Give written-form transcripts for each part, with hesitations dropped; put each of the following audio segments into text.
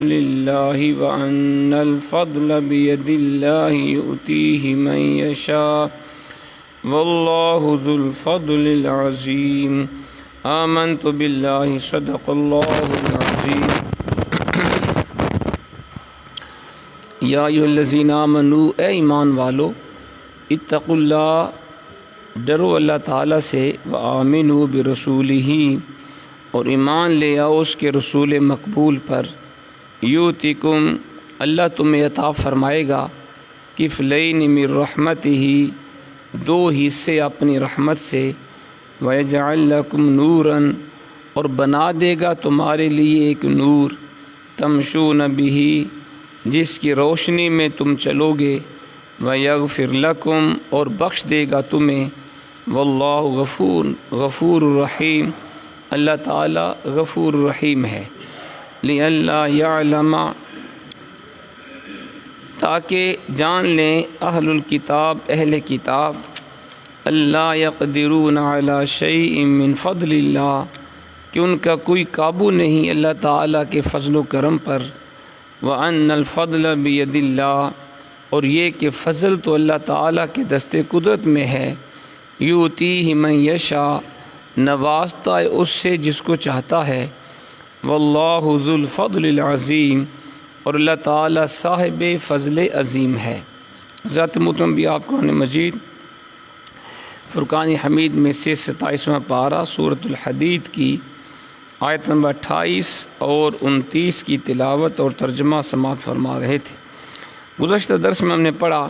للہ وأن الفضل بید اللہ یؤتیہ من یشاء واللہ ذو الفضل العظیم۔ آمنت باللہ صدق اللہ العظیم۔ یا ایھا الذین آمنوا، اے ایمان والو، اتقوا اللہ، ڈرو اللہ تعالیٰ سے، وآمنوا برسولہ، اور ایمان لے آؤ اس کے رسول مقبول پر، یؤتکم، اللہ تمہیں عطا فرمائے گا، کفلین من رحمتہ، دو حصے اپنی رحمت سے، ویجعل لکم نوراً، اور بنا دے گا تمہارے لیے ایک نور، تمشون بہ، جس کی روشنی میں تم چلو گے، ویغفر لکم، اور بخش دے گا تمہیں، واللہ غفور الرحیم، اللہ تعالیٰ غفور الرحیم ہے۔ لئلا یعلم، تاکہ جان لیں اہل الکتاب، اہل کتاب، اللہ یقدرون علی شیء من فضل اللہ، کہ ان کا کوئی قابو نہیں اللہ تعالیٰ کے فضل و کرم پر، وان الفضل بید اللہ، اور یہ کہ فضل تو اللہ تعالیٰ کے دست قدرت میں ہے، یؤتیہ من یشاء، نوازتا ہے اس سے جس کو چاہتا ہے، واللہ ذو الفضل العظیم، اور اللہ تعالیٰ صاحب فضل عظیم ہے۔ ذات محترم بھی آپ قرآن مجید فرقان حمید میں سے 27واں پارہ سورۃ الحدید کی آیت نمبر 28 اور 29 کی تلاوت اور ترجمہ سماعت فرما رہے تھے۔ گزشتہ درس میں ہم نے پڑھا،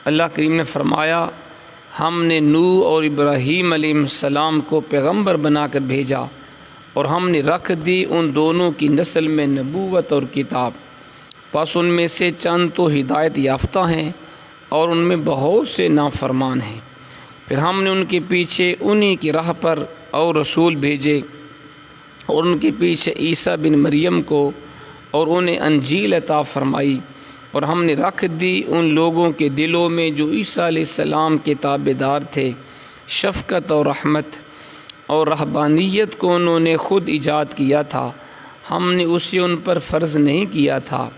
اللہ کریم نے فرمایا ہم نے نوح اور ابراہیم علیہ السلام کو پیغمبر بنا کر بھیجا، اور ہم نے رکھ دی ان دونوں کی نسل میں نبوت اور کتاب، پس ان میں سے چند تو ہدایت یافتہ ہیں اور ان میں بہت سے نافرمان ہیں۔ پھر ہم نے ان کے پیچھے انہی کی راہ پر اور رسول بھیجے، اور ان کے پیچھے عیسیٰ بن مریم کو، اور انہیں انجیل عطا فرمائی، اور ہم نے رکھ دی ان لوگوں کے دلوں میں جو عیسیٰ علیہ السلام کے تابعدار تھے، شفقت اور رحمت اور رہبانیت کو انہوں نے خود ایجاد کیا تھا، ہم نے اسے ان پر فرض نہیں کیا تھا،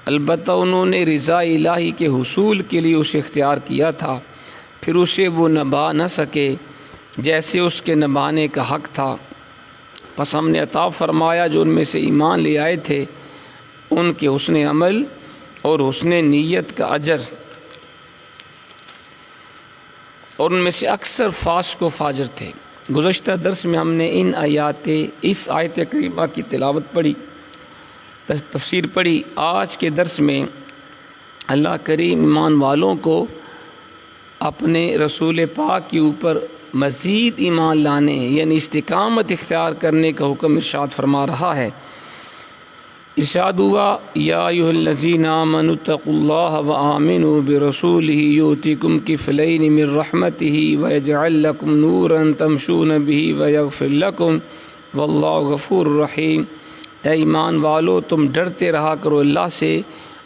البتہ انہوں نے رضا الہی کے حصول کے لیے اسے اختیار کیا تھا، پھر اسے وہ نبھا نہ سکے جیسے اس کے نبھانے کا حق تھا، پس ہم نے عطا فرمایا جو ان میں سے ایمان لے آئے تھے ان کے حسن عمل اور حسن نیت کا اجر، اور ان میں سے اکثر فاسق و فاجر تھے۔ گزشتہ درس میں ہم نے اس آیت کریمہ کی تلاوت پڑھی، تفسیر پڑھی۔ آج کے درس میں اللہ کریم ایمان والوں کو اپنے رسول پاک کے اوپر مزید ایمان لانے یعنی استقامت اختیار کرنے کا حکم ارشاد فرما رہا ہے۔ ارشاد ہوا، یا ایھا الذین آمنوا اتقوا اللہ وآمنوا برسولہ یؤتکم کفلین من رحمتہ ویجعل لکم نورا تمشون بہ ویغفر لکم واللہ غفور الرحیم۔ اے ایمان والو، تم ڈرتے رہا کرو اللہ سے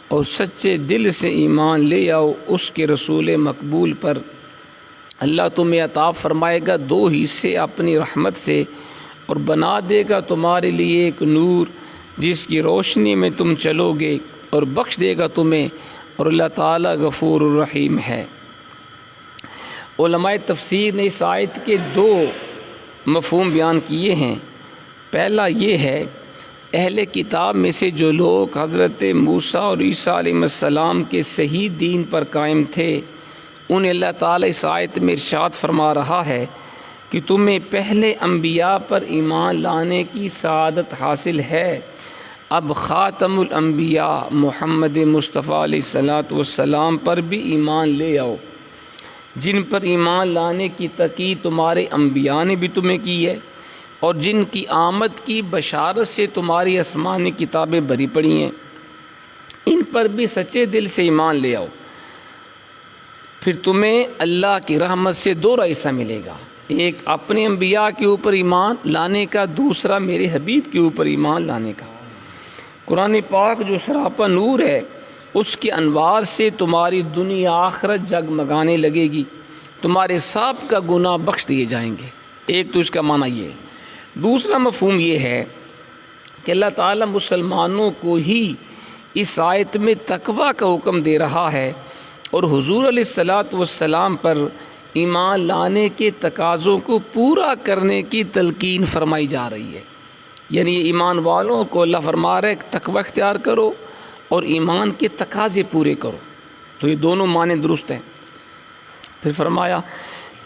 اور سچے دل سے ایمان لے آؤ اس کے رسول مقبول پر، اللہ تمہیں عطا فرمائے گا دو حصے اپنی رحمت سے، اور بنا دے گا تمہارے لیے ایک نور جس کی روشنی میں تم چلو گے، اور بخش دے گا تمہیں، اور اللہ تعالیٰ غفور الرحیم ہے۔ علماء تفسیر نے اس آیت کے دو مفہوم بیان کیے ہیں۔ پہلا یہ ہے، اہل کتاب میں سے جو لوگ حضرت موسیٰ اور عیسیٰ علیہ السلام کے صحیح دین پر قائم تھے، انہیں اللہ تعالیٰ اس آیت میں ارشاد فرما رہا ہے کہ تمہیں پہلے انبیاء پر ایمان لانے کی سعادت حاصل ہے، اب خاتم الانبیاء محمد مصطفیٰ علیہ السلام پر بھی ایمان لے آؤ، جن پر ایمان لانے کی تاکید تمہارے انبیاء نے بھی تمہیں کی ہے، اور جن کی آمد کی بشارت سے تمہاری آسمانی کتابیں بھری پڑی ہیں، ان پر بھی سچے دل سے ایمان لے آؤ، پھر تمہیں اللہ کی رحمت سے دو حصہ ملے گا، ایک اپنے انبیاء کے اوپر ایمان لانے کا، دوسرا میرے حبیب کے اوپر ایمان لانے کا۔ قرآن پاک جو سراپا نور ہے، اس کے انوار سے تمہاری دنیا آخرت جگمگانے لگے گی، تمہارے سب کا گناہ بخش دیے جائیں گے۔ ایک تو اس کا معنی یہ ہے۔ دوسرا مفہوم یہ ہے کہ اللہ تعالیٰ مسلمانوں کو ہی اس آیت میں تقویٰ کا حکم دے رہا ہے، اور حضور علیہ الصلاۃ والسلام پر ایمان لانے کے تقاضوں کو پورا کرنے کی تلقین فرمائی جا رہی ہے۔ یعنی ایمان والوں کو اللہ فرما رہا ہے کہ تقویٰ اختیار کرو اور ایمان کے تقاضے پورے کرو، تو یہ دونوں معنی درست ہیں۔ پھر فرمایا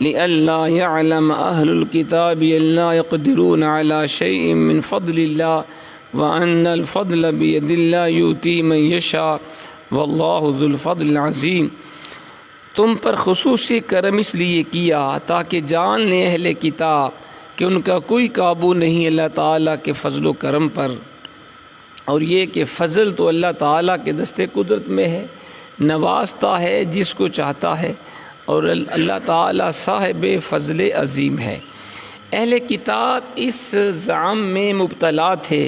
لِأَلَّا يَعْلَمَ أَهْلُ الْكِتَابِ أَلَّا يَقْدِرُونَ عَلَى شَيْءٍ مِّن فَضْلِ اللَّهِ وَأَنَّ الْفَضْلَ بِيَدِ اللَّهِ يُؤْتِيهِ مَن يَشَاءُ وَاللَّهُ ذُو الْفَضْلِ الْعَظِيمِ۔ تم پر خصوصی کرم اس لیے کیا تاکہ جان لیں اہل کتاب کہ ان کا کوئی قابو نہیں اللہ تعالیٰ کے فضل و کرم پر، اور یہ کہ فضل تو اللہ تعالیٰ کے دست قدرت میں ہے، نوازتا ہے جس کو چاہتا ہے، اور اللہ تعالیٰ صاحب فضل عظیم ہے۔ اہل کتاب اس زعم میں مبتلا تھے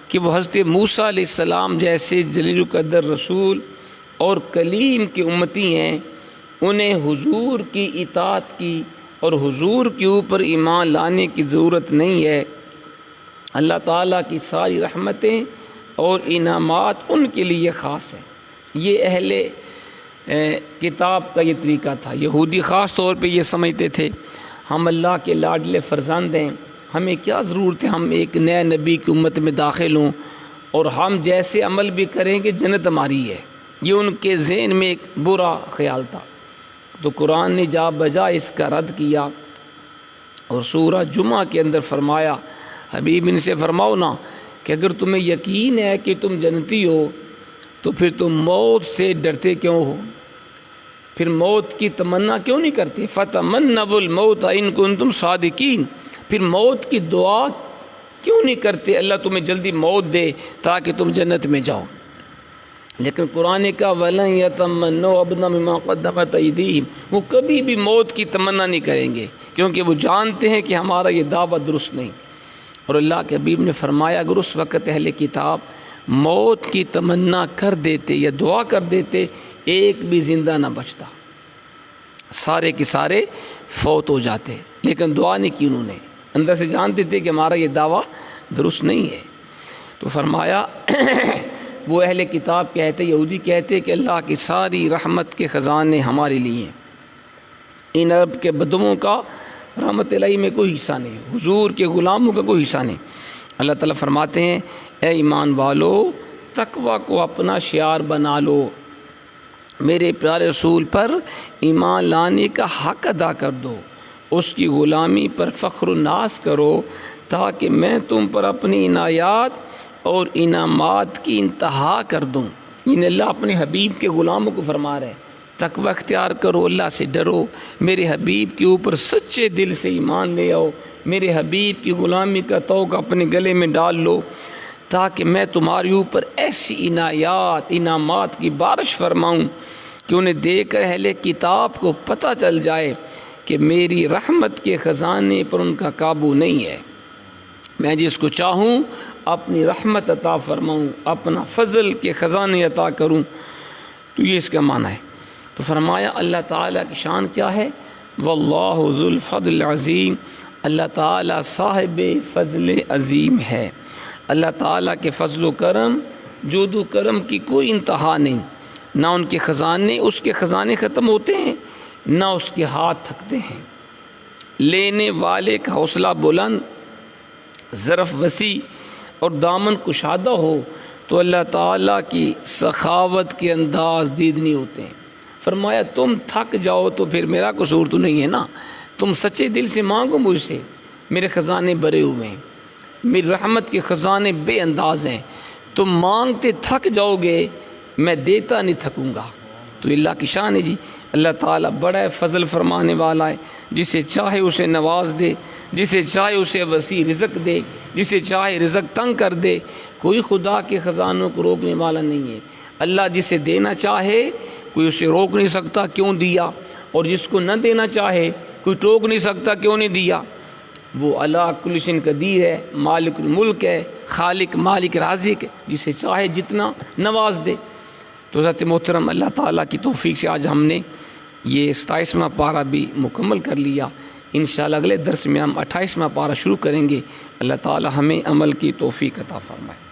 کہ وہ حضرت موسیٰ علیہ السلام جیسے جلیل القدر رسول اور کلیم کے امتی ہیں، انہیں حضور کی اطاعت کی اور حضور کے اوپر ایمان لانے کی ضرورت نہیں ہے۔ اللہ تعالیٰ کی ساری رحمتیں اور انعامات ان کے لیے خاص ہیں۔ یہ اہل کتاب کا یہ طریقہ تھا۔ یہودی خاص طور پہ یہ سمجھتے تھے ہم اللہ کے لاڈلے فرزند ہیں، ہمیں کیا ضرورت ہے ہم ایک نئے نبی کی امت میں داخل ہوں اور ہم جیسے عمل بھی کریں گے جنت ہماری ہے۔ یہ ان کے ذہن میں ایک برا خیال تھا، تو قرآن نے جا بجا اس کا رد کیا، اور سورہ جمعہ کے اندر فرمایا حبیب ان سے فرماؤ نا کہ اگر تمہیں یقین ہے کہ تم جنتی ہو تو پھر تم موت سے ڈرتے کیوں ہو، پھر موت کی تمنا کیوں نہیں کرتے؟ فَتَمَنَّوُا الْمَوْتَ إِن كُنتُمْ صَادِقِينَ، پھر موت کی دعا کیوں نہیں کرتے اللہ تمہیں جلدی موت دے تاکہ تم جنت میں جاؤ؟ لیکن قرآن کا وَلَن يَتَمَنَّوْا أَبَدًا بِمَا قَدَّمَتْ أَيْدِيهِمْ، وہ کبھی بھی موت کی تمنا نہیں کریں گے کیونکہ وہ جانتے ہیں کہ ہمارا یہ دعویٰ درست نہیں۔ اور اللہ کے حبیب نے فرمایا اگر اس وقت اہل کتاب موت کی تمنا کر دیتے یا دعا کر دیتے ایک بھی زندہ نہ بچتا، سارے کے سارے فوت ہو جاتے، لیکن دعا نہیں کی انہوں نے، اندر سے جانتے تھے کہ ہمارا یہ دعویٰ درست نہیں ہے۔ تو فرمایا وہ اہل کتاب کہتے، یہودی کہتے کہ اللہ کی ساری رحمت کے خزانے ہمارے لیے ہیں، ان عرب کے بدووں کا رحمت الہی میں کوئی حصہ نہیں، حضور کے غلاموں کا کوئی حصہ نہیں۔ اللہ تعالیٰ فرماتے ہیں اے ایمان والو تقویٰ کو اپنا شعار بنا لو، میرے پیارے رسول پر ایمان لانے کا حق ادا کر دو، اس کی غلامی پر فخر و ناز کرو تاکہ میں تم پر اپنی عنایات اور انعامات کی انتہا کر دوں۔ یعنی اللہ اپنے حبیب کے غلاموں کو فرما رہے ہیں تقویٰ اختیار کرو، اللہ سے ڈرو، میرے حبیب کے اوپر سچے دل سے ایمان لے آؤ، میرے حبیب کی غلامی کا توق اپنے گلے میں ڈال لو تاکہ میں تمہارے اوپر ایسی عنایات انعامات کی بارش فرماؤں کہ انہیں دیکھ کر اہل کتاب کو پتہ چل جائے کہ میری رحمت کے خزانے پر ان کا قابو نہیں ہے، میں جس کو چاہوں اپنی رحمت عطا فرماؤں، اپنا فضل کے خزانے عطا کروں۔ تو یہ اس کا معنی ہے۔ تو فرمایا اللہ تعالیٰ کی شان کیا ہے؟ واللہ ذو الفضل العظیم، اللہ تعالیٰ صاحب فضل عظیم ہے۔ اللہ تعالیٰ کے فضل و کرم، جود و کرم کی کوئی انتہا نہیں، نہ ان کے خزانے اس کے خزانے ختم ہوتے ہیں نہ اس کے ہاتھ تھکتے ہیں۔ لینے والے کا حوصلہ بلند، ظرف وسیع اور دامن کشادہ ہو تو اللہ تعالیٰ کی سخاوت کے انداز دیدنی ہوتے ہیں۔ فرمایا تم تھک جاؤ تو پھر میرا قصور تو نہیں ہے نا، تم سچے دل سے مانگو مجھ سے، میرے خزانے بھرے ہوئے ہیں، میری رحمت کے خزانے بے انداز ہیں، تم مانگتے تھک جاؤ گے میں دیتا نہیں تھکوں گا۔ تو اللہ کی شان ہے جی، اللہ تعالیٰ بڑا فضل فرمانے والا ہے، جسے چاہے اسے نواز دے، جسے چاہے اسے وسیع رزق دے، جسے چاہے رزق تنگ کر دے، کوئی خدا کے خزانوں کو روکنے والا نہیں ہے۔ اللہ جسے دینا چاہے کوئی اسے روک نہیں سکتا کیوں دیا، اور جس کو نہ دینا چاہے کوئی ٹوک نہیں سکتا کیوں نہیں دیا۔ وہ اللہ کل شیء قدیر ہے، مالک الملک ہے، خالق مالک رازق، جسے چاہے جتنا نواز دے۔ تو حضرت محترم اللہ تعالیٰ کی توفیق سے آج ہم نے یہ 27واں پارہ بھی مکمل کر لیا۔ انشاءاللہ اگلے درس میں ہم 28واں پارہ شروع کریں گے۔ اللہ تعالی ہمیں عمل کی توفیق عطا فرمائے۔